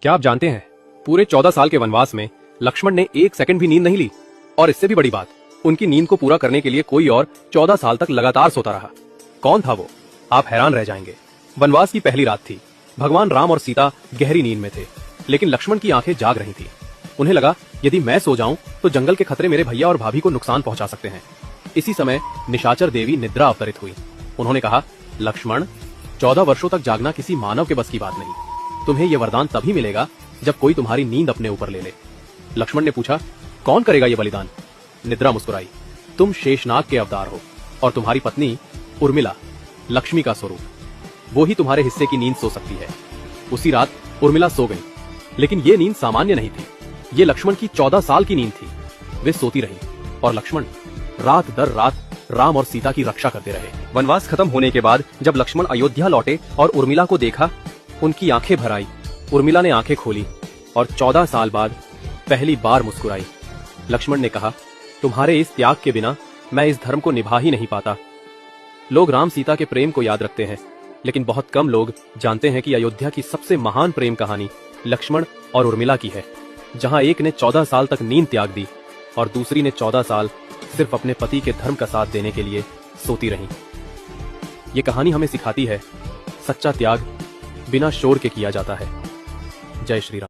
क्या आप जानते हैं, पूरे 14 साल के वनवास में लक्ष्मण ने एक सेकंड भी नींद नहीं ली। और इससे भी बड़ी बात, उनकी नींद को पूरा करने के लिए कोई और 14 साल तक लगातार सोता रहा। कौन था वो? आप हैरान रह जाएंगे। वनवास की पहली रात थी। भगवान राम और सीता गहरी नींद में थे, लेकिन लक्ष्मण की आंखें जाग रही थी। उन्हें लगा, यदि मैं सो जाऊं तो जंगल के खतरे मेरे भैया और भाभी को नुकसान पहुंचा सकते हैं। इसी समय निशाचर देवी निद्रा अवतरित हुई। उन्होंने कहा, लक्ष्मण, 14 वर्षों तक जागना किसी मानव के बस की बात नहीं। तुम्हें यह वरदान तभी मिलेगा जब कोई तुम्हारी नींद अपने ऊपर ले ले। लक्ष्मण ने पूछा, कौन करेगा ये बलिदान? निद्रा मुस्कुराई, तुम शेषनाग के अवतार हो और तुम्हारी पत्नी उर्मिला लक्ष्मी का स्वरूप, वो ही तुम्हारे हिस्से की नींद सो सकती है। उसी रात उर्मिला सो गई, लेकिन ये नींद सामान्य नहीं थी। ये लक्ष्मण की 14 साल की नींद थी। वे सोती रही और लक्ष्मण रात दर रात राम और सीता की रक्षा करते रहे। वनवास खत्म होने के बाद जब लक्ष्मण अयोध्या लौटे और उर्मिला को देखा, उनकी आंखें भर आई। उर्मिला ने आंखें खोली और 14 साल बाद पहली बार मुस्कुराई। लक्ष्मण ने कहा, तुम्हारे इस त्याग के बिना मैं इस धर्म को निभा ही नहीं पाता। लोग राम सीता के प्रेम को याद रखते हैं, लेकिन बहुत कम लोग जानते हैं कि अयोध्या की सबसे महान प्रेम कहानी लक्ष्मण और उर्मिला की है, जहां एक ने 14 साल तक नींद त्याग दी और दूसरी ने 14 साल सिर्फ अपने पति के धर्म का साथ देने के लिए सोती रही। ये कहानी हमें सिखाती है, सच्चा त्याग बिना शोर के किया जाता है। जय श्री राम।